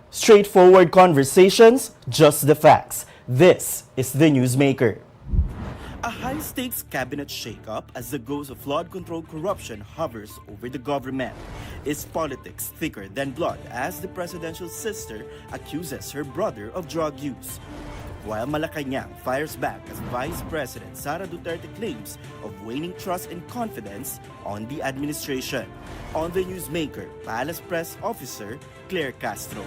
Straightforward conversations, just the facts. This is the Newsmaker. A high-stakes cabinet shakeup as the ghost of flood control corruption hovers over the government. Is politics thicker than blood as the presidential sister accuses her brother of drug use? While Malacanang fires back as Vice President Sara Duterte claims of waning trust and confidence on the administration. On the Newsmaker, Palace Press Officer Claire Castro.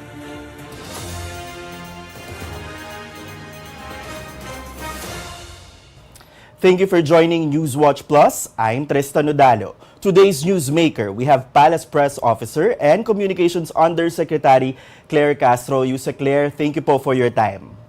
Thank you for joining Newswatch Plus. I'm Tristan Odalo. Today's Newsmaker, we have Palace Press Officer and Communications Undersecretary Claire Castro. Yusa Claire, thank you po for your time.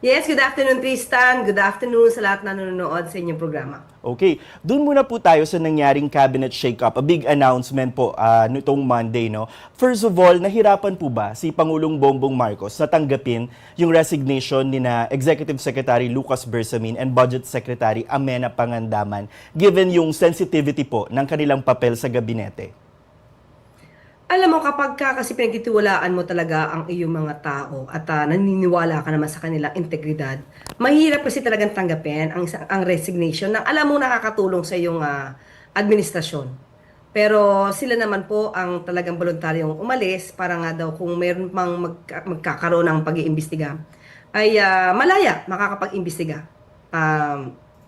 Yes, good afternoon Tristan. Good afternoon sa lahat na nanonood sa inyong programa. Okay, dun muna po tayo sa nangyaring cabinet shakeup, a big announcement po nitong Monday, no? First of all, nahirapan po ba si Pangulong Bongbong Marcos na tanggapin yung resignation ni na Executive Secretary Lucas Bersamin and Budget Secretary Amenah Pangandaman given yung sensitivity po ng kanilang papel sa gabinete? Alam mo, kapag kasi pinagtitiwalaan mo talaga ang iyong mga tao at naniniwala ka naman sa kanilang integridad, mahirap kasi talagang tanggapin ang resignation na alam mo nakakatulong sa iyong administrasyon. Pero sila naman po ang talagang voluntaryong umalis para nga daw kung mayroon pang magkakaroon ng pag-iimbestiga, ay malaya makakapag-imbestiga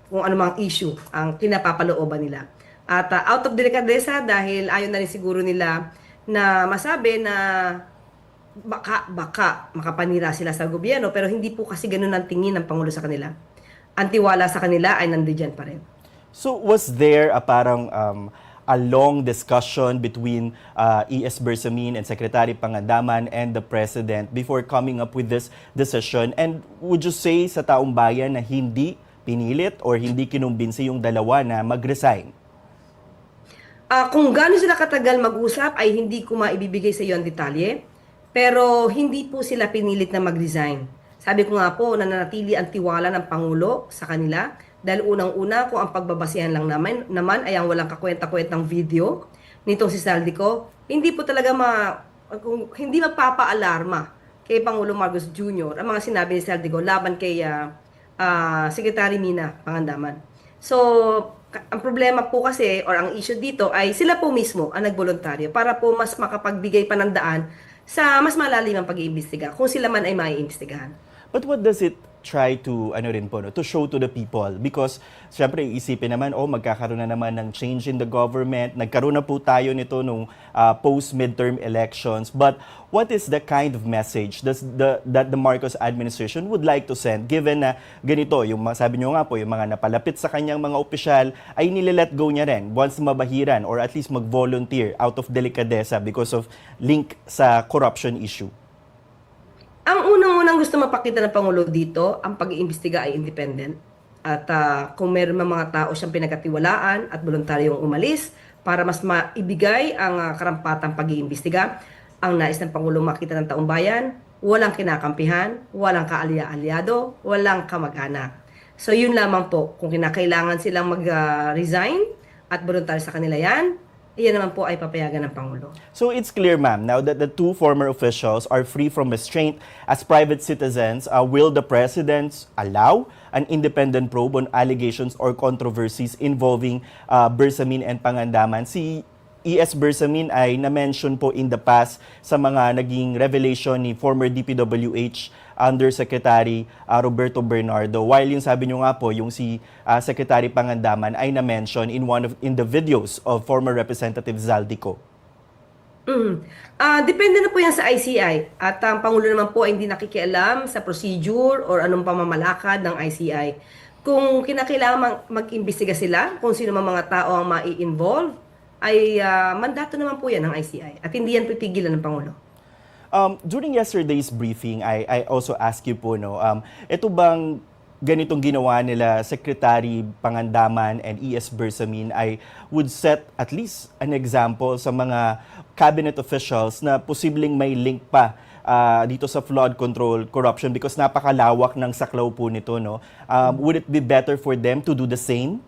kung anumang issue ang kinapapalooban nila. At out of delicadeza dahil ayaw na rin siguro nila na masabi na baka makapanira sila sa gobyerno, pero hindi po kasi ganun ang tingin ng Pangulo sa kanila. Ang tiwala sa kanila ay nandiyan pa rin. So was there a parang a long discussion between E.S. Bersamin and Secretary Pangandaman and the President before coming up with this decision? And would you say sa taong bayan na hindi pinilit or hindi kinumbinsi yung dalawa na mag-resign? Kung gaano sila katagal mag-usap ay hindi ko maibibigay sa iyo ang detalye, pero hindi po sila pinilit na mag-resign. Sabi ko nga po, nananatili ang tiwala ng Pangulo sa kanila dahil unang-una kung ang pagbabasihan lang naman ay ang walang kakwenta-kwentang video nitong si Saldico, hindi po talaga kung hindi magpapaalarma kay Pangulo Marcos Jr. ang mga sinabi ni Saldico laban kay Secretary Mina Pangandaman. So, ang problema po kasi or ang issue dito ay sila po mismo ang nagboluntaryo para po mas makapagbigay pa ng daan sa mas malalim ang pag-iimbestiga kung sila man ay maiimbestigahan. But what does it try to to show to the people? Because syempre isipin naman magkakaroon na naman ng change in the government. Nagkaroon na po tayo nito nung post-midterm elections. But what is the kind of message that the Marcos administration would like to send given na ganito, yung sabi nyo nga po, yung mga napalapit sa kanyang mga opisyal ay nililet go niya rin once mabahiran or at least mag-volunteer out of delicadeza because of link sa corruption issue? Ang unang-unang gusto mapakita ng Pangulo dito, ang pag-iimbestiga ay independent. At kung meron mga tao siyang pinagkatiwalaan at voluntaryong umalis para mas maibigay ang karampatang pag-iimbestiga, ang nais ng Pangulo makita ng taong bayan, walang kinakampihan, walang kaalya-alyado, walang kamag-anak. So yun lamang po, kung kinakailangan silang mag-resign at voluntaryo sa kanila yan, iyan naman po ay papayagan ng Pangulo. So it's clear, ma'am, now that the two former officials are free from restraint as private citizens, will the President allow an independent probe on allegations or controversies involving Bersamin and Pangandaman? Si E.S. Bersamin ay na-mention po in the past sa mga naging revelation ni former DPWH Undersecretary Roberto Bernardo. While yung sabi nyo nga po, yung si Secretary Pangandaman ay na-mention in the videos of former Representative Zaldico. Depende na po yan sa ICI. At ang Pangulo naman po ay hindi nakikialam sa procedure or anong pamamalakad ng ICI. Kung kinakailangan mag-imbestiga sila, kung sino mga tao ang mai-involve, ay mandato naman po yan ng ICI. At hindi yan pipigilan ng Pangulo. During yesterday's briefing, I also asked you po, ito bang ganitong ginawa nila Secretary Pangandaman and E.S. Bersamin ay would set at least an example sa mga cabinet officials na posibleng may link pa dito sa flood control corruption because napakalawak ng saklaw po nito, no? Would it be better for them to do the same?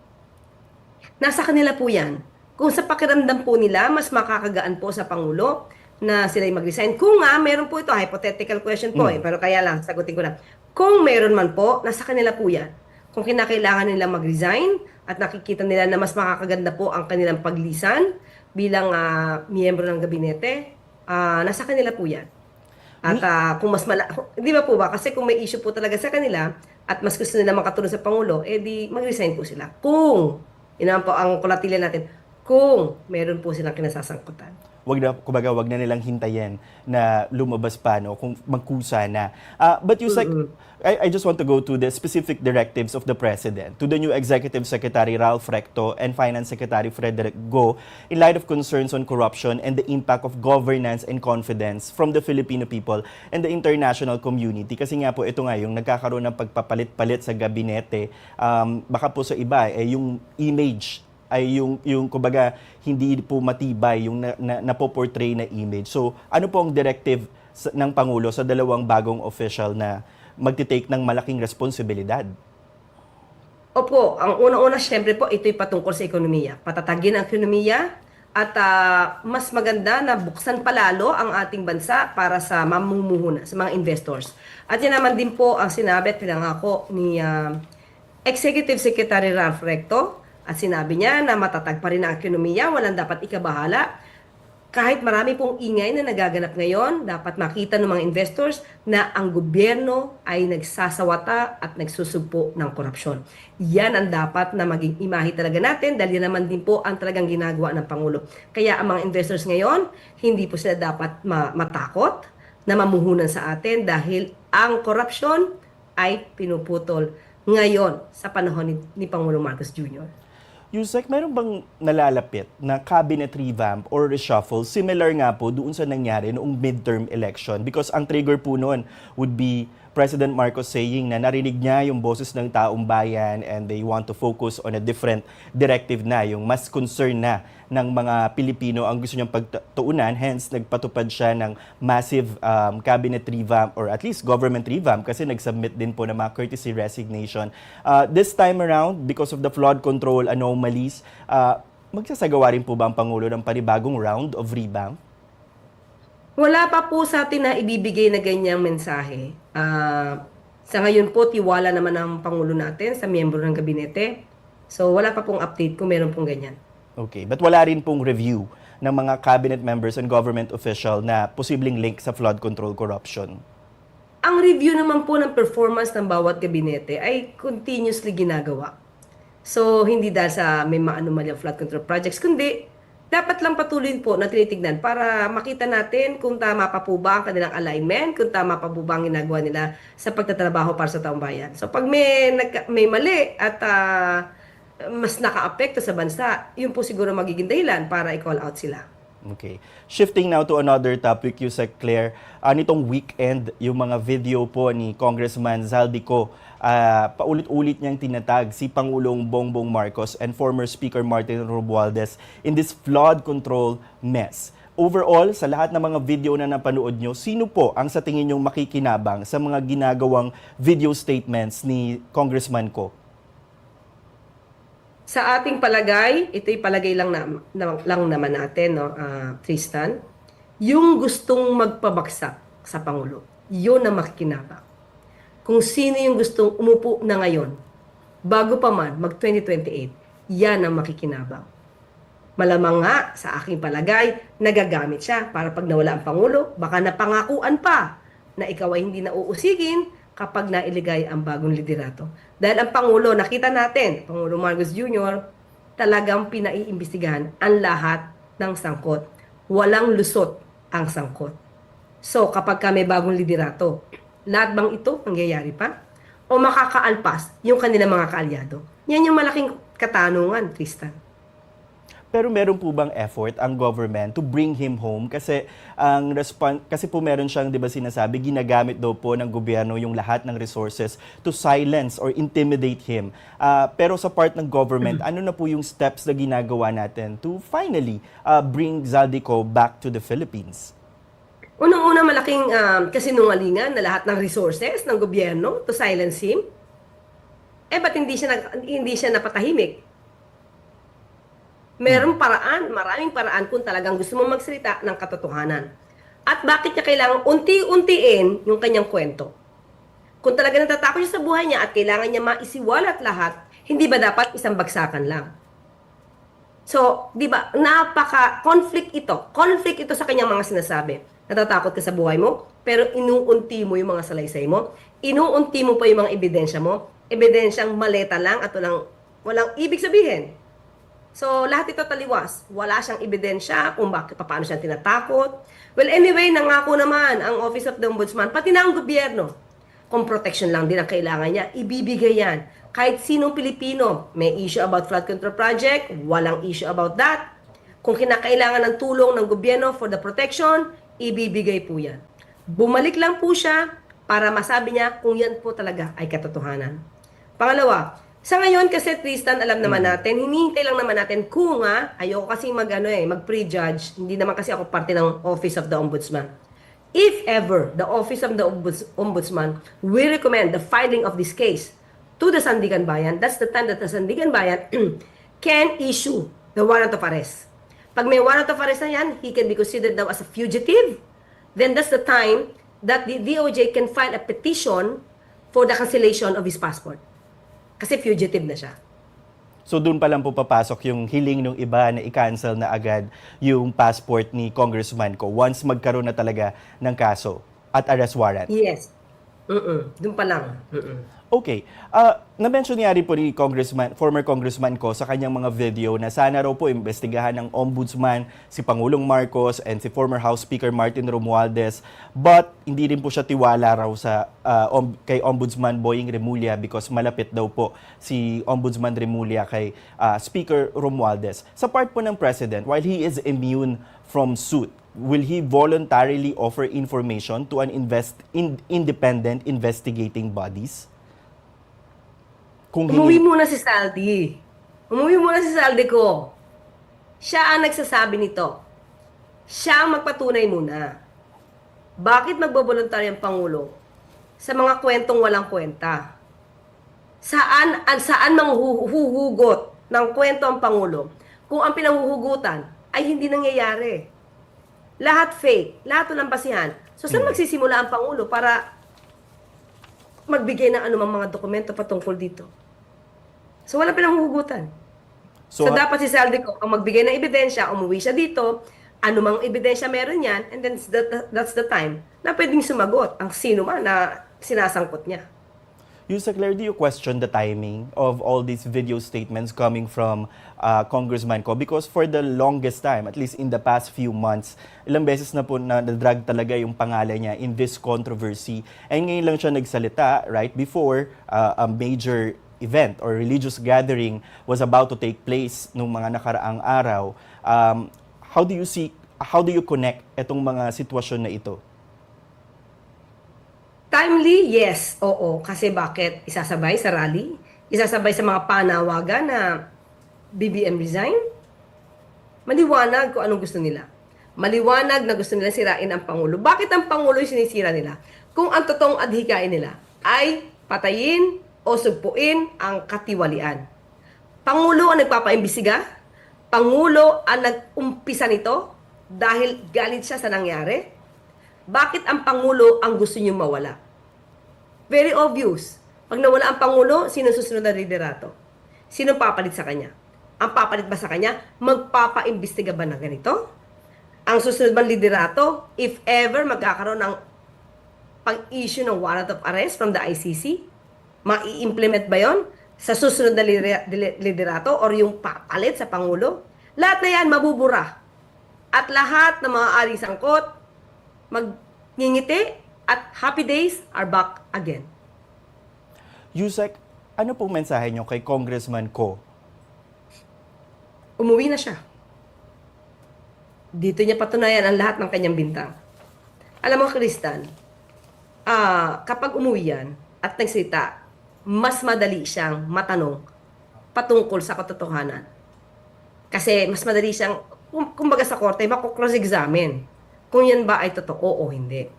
Nasa kanila po yan. Kung sa pakiramdam po nila, mas makakagaan po sa Pangulo na sila mag-resign. Kung nga, meron po ito, hypothetical question po pero kaya lang, sagutin ko na. Kung meron man po, nasa kanila po yan. Kung kinakailangan nila mag-resign at nakikita nila na mas makakaganda po ang kanilang paglisan bilang miyembro ng gabinete, nasa kanila po yan. At kung mas di ba po ba? Kasi kung may issue po talaga sa kanila at mas gusto nila makatulong sa Pangulo, di mag-resign po sila. Kung, yun po ang kulatili natin, kung meron po silang kinasasangkutan. Kumbaga, wag na nilang hintayin na lumabas pa, no, kung magkusa na. But you I just want to go to the specific directives of the President, to the new Executive Secretary Ralph Recto and Finance Secretary Frederick Go, in light of concerns on corruption and the impact of governance and confidence from the Filipino people and the international community. Kasi nga po, ito nga, yung nagkakaroon ng pagpapalit-palit sa gabinete, baka po sa iba, yung image ay yung kumbaga hindi po matibay yung napoportray na image. So ano po ang directive ng Pangulo sa dalawang bagong official na magte-take ng malaking responsibilidad? Opo, ang una-una syempre po ito'y patungkol sa ekonomiya. Patatagin ang ekonomiya at mas maganda na buksan palalo ang ating bansa para sa mamumuhunan, sa mga investors. At yan naman din po ang sinabi at pinangako ni Executive Secretary Ralph Recto. At sinabi niya na matatag pa rin ang ekonomiya, walang dapat ikabahala. Kahit marami pong ingay na nagaganap ngayon, dapat makita ng mga investors na ang gobyerno ay nagsasawata at nagsusugpo ng korupsyon. Yan ang dapat na maging imahe talaga natin dahil yan naman din po ang talagang ginagawa ng Pangulo. Kaya ang mga investors ngayon, hindi po sila dapat matakot na mamuhunan sa atin dahil ang korupsyon ay pinuputol ngayon sa panahon ni Pangulong Marcos Jr. Yusek, meron bang nalalapit na cabinet revamp or reshuffle similar nga po doon sa nangyari noong midterm election? Because ang trigger po noon would be President Marcos saying na narinig niya yung boses ng taong bayan and they want to focus on a different directive na, yung mas concern na ng mga Pilipino ang gusto niyang pagtuunan. Hence, nagpatupad siya ng massive cabinet revamp or at least government revamp kasi nag-submit din po ng mga courtesy resignation. This time around, because of the flood control anomalies, magsasagawa rin po ba ang Pangulo ng panibagong round of revamp? Wala pa po sa atin na ibibigay na ganyang mensahe. Sa ngayon po, tiwala naman ang Pangulo natin sa miyembro ng gabinete. So wala pa pong update kung meron pong ganyan. Okay, but wala rin pong review ng mga cabinet members and government official na posibleng link sa flood control corruption? Ang review naman po ng performance ng bawat gabinete ay continuously ginagawa. So hindi dahil sa may maanumalyang flood control projects, kundi dapat lang patuloy po na tinitignan para makita natin kung tama pa po ba ang kanilang alignment, kung tama pa po ba ang ginagawa nila sa pagtatrabaho para sa taong bayan. So pag may mali at mas naka-apekto sa bansa, yun po siguro magiging dahilan para i-call out sila. Okay. Shifting now to another topic, Yusek Claire. Nitong weekend, yung mga video po ni Congressman Zaldico, paulit-ulit niyang tinatag si Pangulong Bongbong Marcos and former Speaker Martin Romualdez in this flood control mess. Overall, sa lahat ng mga video na napanood nyo, sino po ang sa tingin nyong makikinabang sa mga ginagawang video statements ni Congressman ko? Sa ating palagay, ito'y palagay lang naman natin, no, Tristan, yung gustong magpabagsak sa Pangulo, yun ang makikinabang. Kung sino yung gustong umupo na ngayon, bago pa man mag-2028, yan ang makikinabang. Malamang nga, sa aking palagay, nagagamit siya para pag nawala ang Pangulo, baka napangakuan pa na ikaw ay hindi na uusigin kapag nailigay ang bagong liderato. Dahil ang Pangulo, nakita natin, Pangulo Marcos Jr., talagang pinaiimbestigahan ang lahat ng sangkot. Walang lusot ang sangkot. So, kapag may bagong liderato, lahat bang ito mangyayari pa? O makakaalpas yung kanilang mga kaalyado? Yan yung malaking katanungan, Tristan. Pero meron po bang effort ang government to bring him home? Kasi kasi po meron siyang, 'di ba, sinasabi, ginagamit daw po ng gobyerno yung lahat ng resources to silence or intimidate him. Pero sa part ng government, ano na po yung steps na ginagawa natin to finally bring Zaldico back to the Philippines? Unang-una, malaking kasinungalingan na lahat ng resources ng gobyerno to silence him. Ba't hindi siya napatahimik? Merong paraan, maraming paraan kung talagang gusto mong magsalita ng katotohanan. At bakit niya kailangan unti-untiin yung kanyang kwento? Kung talaga natatakot siya sa buhay niya at kailangan niya maisiwalat lahat, hindi ba dapat isang bagsakan lang? So, di ba, napaka-conflict ito. Conflict ito sa kanyang mga sinasabi. Natatakot ka sa buhay mo, pero inuunti mo yung mga salaysay mo. Inuunti mo pa yung mga ebidensya mo. Ebidensyang maleta lang at walang ibig sabihin. So, lahat ito taliwas. Wala siyang ebidensya kung paano siya tinatakot. Well, anyway, nangako naman ang Office of the Ombudsman, pati na ang gobyerno. Kung protection lang din ang kailangan niya, ibibigay yan. Kahit sinong Pilipino, may issue about flood control project, walang issue about that. Kung kinakailangan ng tulong ng gobyerno for the protection, ibibigay po yan. Bumalik lang po siya para masabi niya kung yan po talaga ay katotohanan. Pangalawa, sa ngayon kasi Tristan, alam naman natin, hinihintay lang naman natin kung ayoko kasi mag-prejudge, hindi naman kasi ako parte ng Office of the Ombudsman. If ever the Office of the Ombudsman will recommend the filing of this case to the Sandigan Bayan, that's the time that the Sandigan Bayan can issue the warrant of arrest. Pag may warrant of arrest na yan, he can be considered now as a fugitive. Then that's the time that the DOJ can file a petition for the cancellation of his passport. Kasi fugitive na siya. So doon pa lang po papasok yung hiling ng iba na i-cancel na agad yung passport ni Congressman Ko once magkaroon na talaga ng kaso at arrest warrant. Yes. Doon pa lang. Okay. Na-mention niya rin po ni former Congressman Ko sa kanyang mga video na sana raw po imbestigahan ng Ombudsman si Pangulong Marcos and si former House Speaker Martin Romualdez, but hindi rin po siya tiwala raw sa kay Ombudsman Boying Remulla because malapit daw po si Ombudsman Remulla kay Speaker Romualdez. Sa part po ng President, while he is immune from suit, will he voluntarily offer information to an independent investigating bodies? Umuwi muna si Saldi. Umuwi muna si Saldi ko. Siya ang nagsasabi nito. Siya ang magpatunay muna. Bakit magboboluntaryo ang Pangulo sa mga kwentong walang kwenta? Saan manghuhugot ng kwento ang Pangulo kung ang pinanghuhugutan ay hindi nangyayari? Lahat fake, lahat walang basihan. So saan magsisimula ang Pangulo para magbigay ng anumang mga dokumento patungkol dito? So wala pinanghuhugutan. So dapat si Saldi ko ang magbigay ng ebidensya, umuwi siya dito, anumang ebidensya meron yan, and then that's the time na pwedeng sumagot ang sino man na sinasangkot niya. Yusek Claire, do you question the timing of all these video statements coming from Congressman Ko? Because for the longest time, at least in the past few months, ilang beses na po na-drag talaga yung pangalan niya in this controversy. And ngayon lang siya nagsalita, right, before a major event or religious gathering was about to take place nung mga nakaraang araw. How do you connect itong mga sitwasyon na ito? Timely, yes. Oo. Kasi bakit? Isasabay sa rally? Isasabay sa mga panawagan na BBM resign? Maliwanag kung anong gusto nila. Maliwanag na gusto nila sirain ang Pangulo. Bakit ang Pangulo yung sinisira nila? Kung ang totoong adhikain nila ay patayin o sugpuin ang katiwalian. Pangulo ang nagpapaimbisiga? Pangulo ang nag-umpisa nito dahil galit siya sa nangyari? Bakit ang Pangulo ang gusto niyong mawala? Very obvious. Pag nawala ang Pangulo, sino susunod na liderato? Sino papalit sa kanya? Ang papalit ba sa kanya? Magpapaimbestiga ba na ganito? Ang susunod bang liderato, if ever magkakaroon ng pag-issue ng warrant of arrest from the ICC, mai-implement ba yon sa susunod na liderato or yung papalit sa Pangulo? Lahat na yan mabubura. At lahat ng mga aring sangkot, magngingiti at happy days are back again. Yusek, ano pong mensahe niyo kay Congressman Ko? Umuwi na siya. Dito niya patunayan ang lahat ng kanyang bintang. Alam mo, Kristan, kapag umuwi yan at nagsalita, mas madali siyang matanong patungkol sa katotohanan. Kasi mas madali siyang, kumbaga sa korte, mako-cross-examine kung yan ba ay totoo o hindi.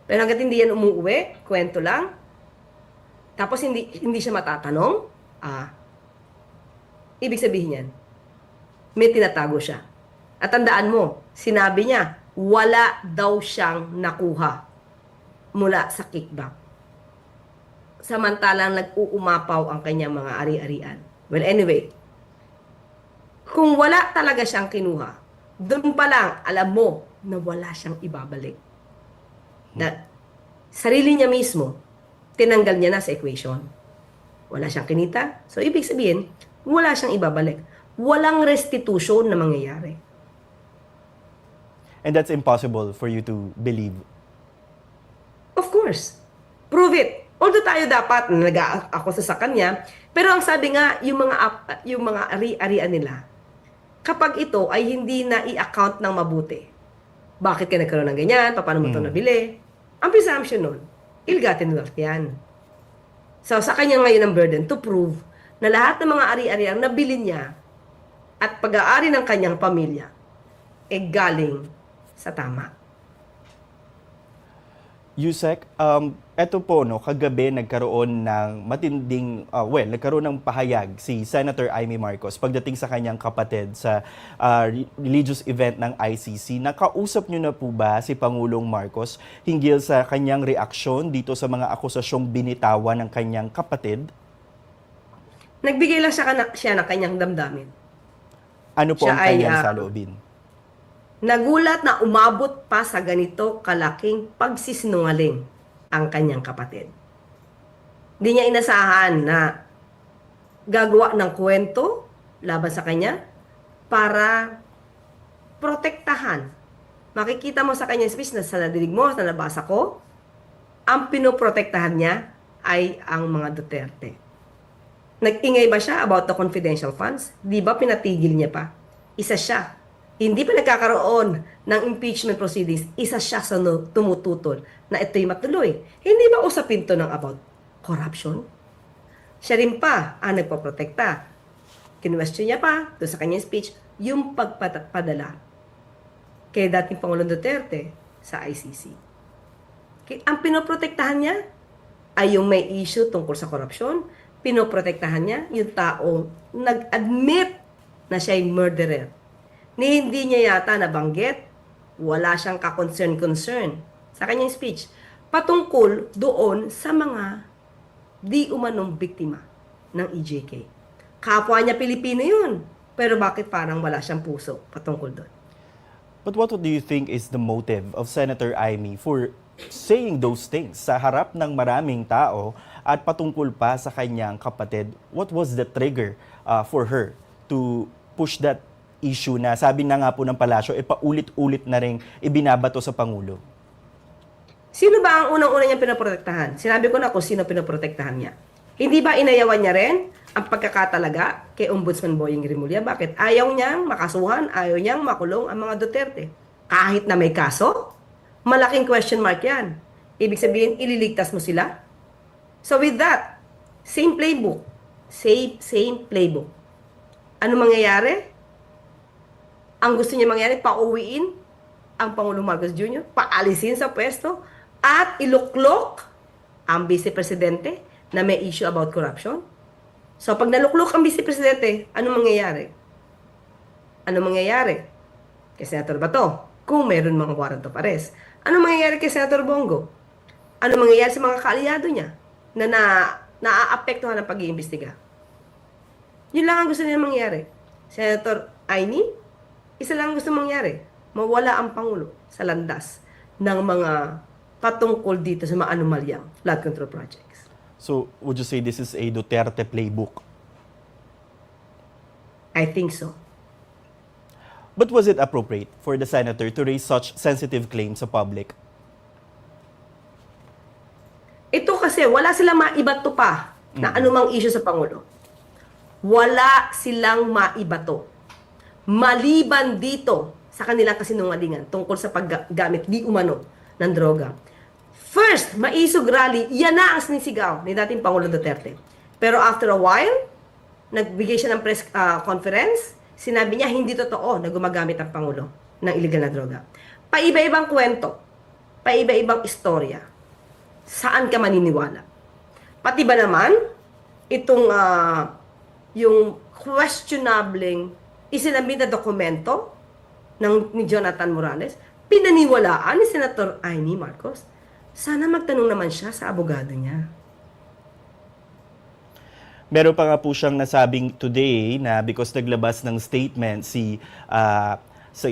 Pero hanggat hindi yan umuwi, kwento lang, tapos hindi siya matatanong, ibig sabihin yan, may tinatago siya. At tandaan mo, sinabi niya wala daw siyang nakuha mula sa kickback. Samantalang nag-uumapaw ang kanyang mga ari-arian. Well, anyway, kung wala talaga siyang kinuha, doon pa lang, alam mo na wala siyang ibabalik. Na sarili niya mismo, tinanggal niya na sa equation. Wala siyang kinita. So, ibig sabihin, wala siyang ibabalik. Walang restitution na mangyayari. And that's impossible for you to believe. Of course. Prove it. Although tayo dapat nag-ako sa kanya, pero ang sabi nga, yung mga ari-arian nila, kapag ito ay hindi na i-account ng mabuti, bakit ka nagkaroon ng ganyan? Paano mo ito nabili? Ang presumption nun, ill-gotten wealth yan. So, sa kanya ngayon ang burden to prove na lahat ng mga ari-arian nabili niya at pag-aari ng kanyang pamilya galing sa tama. Yusek, eto po, no, kagabi nagkaroon ng nagkaroon ng pahayag si Senator Amy Marcos pagdating sa kanyang kapatid sa religious event ng ICC. Nakausap niyo na po ba si Pangulong Marcos hinggil sa kanyang reaksyon dito sa mga akusasyong binitawan ng kanyang kapatid? Nagbigay lang siya ng kanyang damdamin. Ano po Siya ang kanyang saloobin? Nagulat na umabot pa sa ganito kalaking pagsisinungaling ang kanyang kapatid. Hindi niya inasahan na gagawa ng kwento laban sa kanya para protektahan. Makikita mo sa kanyang speech na sa nadinig mo, na nabasa ko, ang pinoprotektahan niya ay ang mga Duterte. Nag-ingay ba siya about the confidential funds? Di ba pinatigil niya pa? Isa siya. Hindi pa nagkakaroon ng impeachment proceedings, isa siya sa tumututol na ito'y matuloy. Hindi ba usapin to ng about corruption? Siya rin pa ang nagpaprotekta. Kinwestiyon niya pa doon sa kanyang speech yung pagpadala kay dating Pangulong Duterte sa ICC. Ang pinoprotektahan niya ay yung may issue tungkol sa korupsyon. Pinoprotektahan niya yung taong nag-admit na siya'y murderer. Ni hindi niya yata nabanggit, wala siyang ka-concern sa kanyang speech patungkol doon sa mga di umanong biktima ng EJK. Kapwa niya Pilipino yun, pero bakit parang wala siyang puso patungkol doon? But what do you think is the motive of Senator Amy for saying those things sa harap ng maraming tao at patungkol pa sa kanyang kapatid? What was the trigger for her to push that issue na sabi na nga po ng palasyo, paulit-ulit na rin ibinabato sa Pangulo? Sino ba ang unang-una niyang pinoprotektahan? Sinabi ko na kung sino pinoprotektahan niya. Hindi ba inayawan niya rin ang pagkakatalaga kay Ombudsman Boying Rimulya? Bakit? Ayaw niyang makasuhan, ayaw niyang makulong ang mga Duterte. Kahit na may kaso, malaking question mark yan. Ibig sabihin, ililigtas mo sila? So with that, same playbook. Same playbook. Ano mangyayari? Ang gusto niya mangyari, pauwiin ang Pangulong Marcos Jr., paalisin sa pwesto, at iluklok ang Vice Presidente na may issue about corruption. So pag naluklok ang Vice Presidente, ano mangyayari? Ano mangyayari kay Senator Bato kung meron mga warrant of arrest? Ano mangyayari kay Senator Bongo? Ano mangyayari sa mga kaalyado niya na naaapektuhan ng pag-iimbestiga? Yun lang ang gusto niya mangyari. Senator Amy, isa lang gusto mangyari, mawala ang Pangulo sa landas ng mga patungkol dito sa mga anomalyang flood control projects. So, would you say this is a Duterte playbook? I think so. But was it appropriate for the senator to raise such sensitive claims sa public? Ito kasi, wala silang maibato pa na anumang issue sa Pangulo. Wala silang maibato. Maliban dito sa kanilang kasinungalingan tungkol sa paggamit di umano ng droga. First, maisog rally, yan na ang sinisigaw ni dating Pangulong Duterte. Pero after a while, nagbigay siya ng press conference, sinabi niya hindi totoo na gumagamit ang Pangulo ng illegal na droga. Paiba-ibang kwento, paiba-ibang istorya. Saan ka maniniwala? Pati ba naman, itong yung questionabling isinabit na dokumento ni Jonathan Morales, pinaniwalaan ni Senator Amy Marcos. Sana magtanong naman siya sa abogado niya. Meron pa nga po siyang nasabing today na because naglabas ng statement si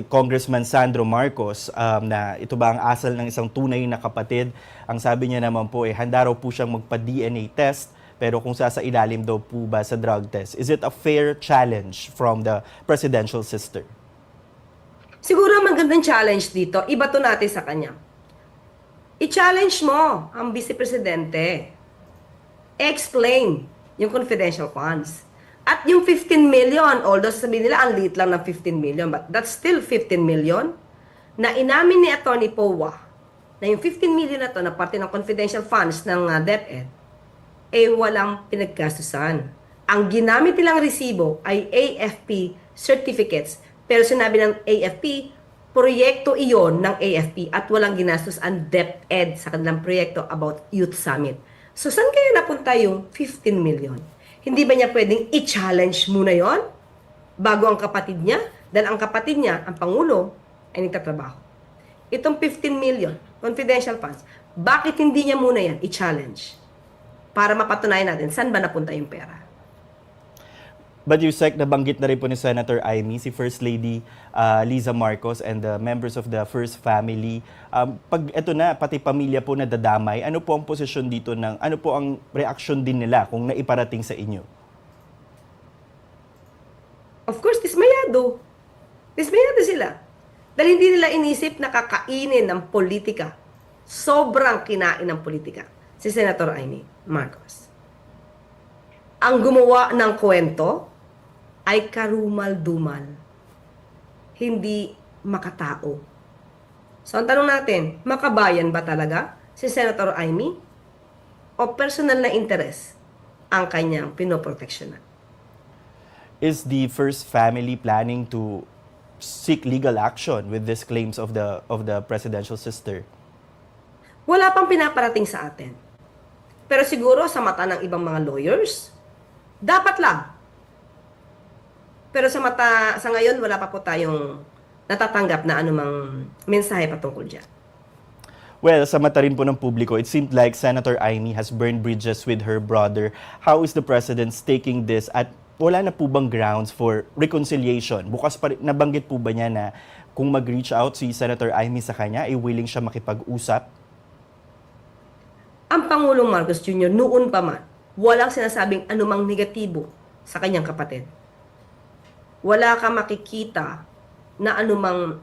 Congressman Sandro Marcos na ito ba ang asal ng isang tunay na kapatid. Ang sabi niya naman po handa raw po siyang magpa-DNA test pero kung sasailalim daw po ba sa drug test. Is it a fair challenge from the presidential sister? Siguro ang magandang challenge dito, ibato natin sa kanya. I-challenge mo ang Vice Presidente. Explain yung confidential funds. At yung 15 million, although sasabihin nila ang liit lang ng 15 million, but that's still 15 million na inamin ni Atty. Powa na yung 15 million na to na parte ng confidential funds ng DepEd walang pinagkastusan. Ang ginamit nilang resibo ay AFP certificates. Pero sinabi ng AFP, proyekto iyon ng AFP at walang ginastos ang DepEd sa kanilang proyekto about Youth Summit. So, saan kaya napunta yung 15 million? Hindi ba niya pwedeng i-challenge muna yon bago ang kapatid niya? Dahil ang kapatid niya, ang Pangulo, ay nagtatrabaho. Itong 15 million, confidential funds, bakit hindi niya muna yan i-challenge? Para mapatunayan natin, saan ba napunta yung pera? But Yusek, nabanggit na rin po ni Senator Amy, si First Lady Liza Marcos and the members of the First Family. Pag ito na, pati pamilya po nadadamay, ano po ang posisyon dito ano po ang reaksyon din nila kung naiparating sa inyo? Of course, dismayado. Dismayado sila. Dahil hindi nila inisip na kakainin ng politika. Sobrang kinain ng politika. Si Senator Amy Marcos. Ang gumawa ng kwento ay karumal-dumal. Hindi makatao. So, ang tanong natin, makabayan ba talaga si Senator Amy? O personal na interes ang kanyang pinoproteksyonan? Is the First Family planning to seek legal action with these claims of the presidential sister? Wala pang pinaparating sa atin. Pero siguro sa mata ng ibang mga lawyers, dapat lang. Pero sa ngayon, wala pa po tayong natatanggap na anumang mensahe patungkol dyan. Well, sa mata rin po ng publiko, it seemed like Senator Amy has burned bridges with her brother. How is the President taking this at wala na po bang grounds for reconciliation? Bukas pa rin, nabanggit po ba niya na kung mag-reach out si Senator Amy sa kanya, ay willing siya makipag-usap? Ang Pangulong Marcos Jr. noon pa man, walang sinasabing anumang negatibo sa kanyang kapatid. Wala ka makikita na anumang,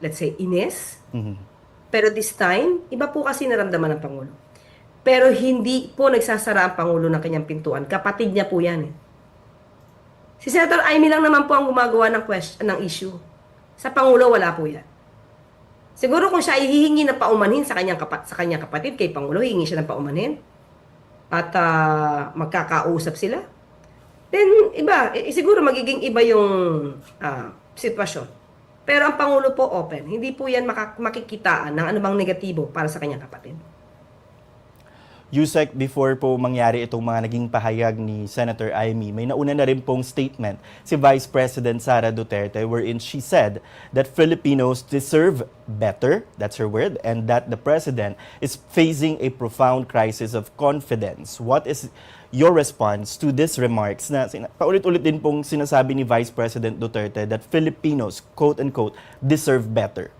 let's say, inis. Mm-hmm. Pero this time, iba po kasi naramdaman ng Pangulo. Pero hindi po nagsasara ang Pangulo ng kanyang pintuan. Kapatid niya po yan. Si Senator Amy lang naman po ang gumagawa ng issue. Sa Pangulo, wala po yan. Siguro kung siya ay hihingi ng paumanhin sa kanyang kapatid, kay Pangulo, hihingi siya ng paumanhin. At magkakausap sila. Then, iba. Siguro magiging iba yung sitwasyon. Pero ang Pangulo po open. Hindi po yan makikitaan ng anumang negatibo para sa kanyang kapatid. Yusek, before po mangyari itong mga naging pahayag ni Senator Amy, may nauna na rin pong statement si Vice President Sara Duterte wherein she said that Filipinos deserve better, that's her word, and that the President is facing a profound crisis of confidence. What is your response to these remarks na paulit-ulit din pong sinasabi ni Vice President Duterte that Filipinos, quote-unquote, deserve better?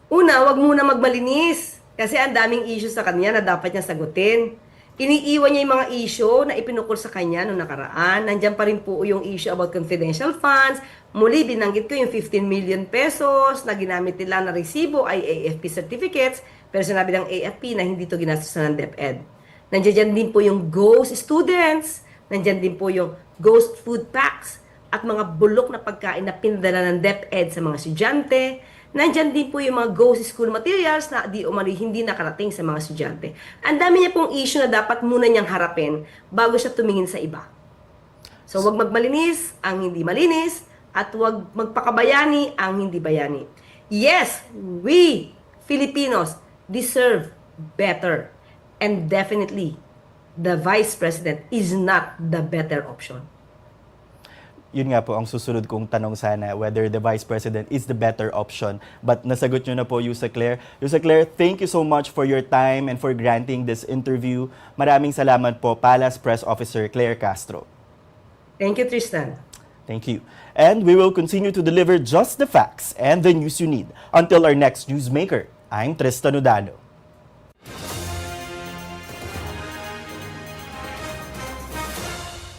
Una, wag muna magmalinis. Kasi ang daming issue sa kanya na dapat niya sagutin. Iniiwan niya yung mga issue na ipinukol sa kanya noong nakaraan. Nandiyan pa rin po yung issue about confidential funds. Muli, binanggit ko yung 15 million pesos na ginamit nila na resibo ay AFP certificates. Pero sinabi ng AFP na hindi to ginastusan ng DepEd. Nandiyan din po yung ghost students. Nandiyan din po yung ghost food packs at mga bulok na pagkain na pinadala ng DepEd sa mga estudyante. Nandyan din po yung mga ghost school materials na hindi nakarating sa mga estudyante. Ang dami niya pong issue na dapat muna niyang harapin bago siya tumingin sa iba. So, wag magmalinis ang hindi malinis at wag magpakabayani ang hindi bayani. Yes, we Filipinos deserve better. And definitely, the Vice President is not the better option. yun nga po ang susunod kong tanong sana, whether the Vice President is the better option. But nasagot nyo na po, Yusa Claire. Yusa Claire, thank you so much for your time and for granting this interview. Maraming salamat po, Palace Press Officer Claire Castro. Thank you, Tristan. Thank you. And we will continue to deliver just the facts and the news you need. Until our next Newsmaker, I'm Tristan Udano.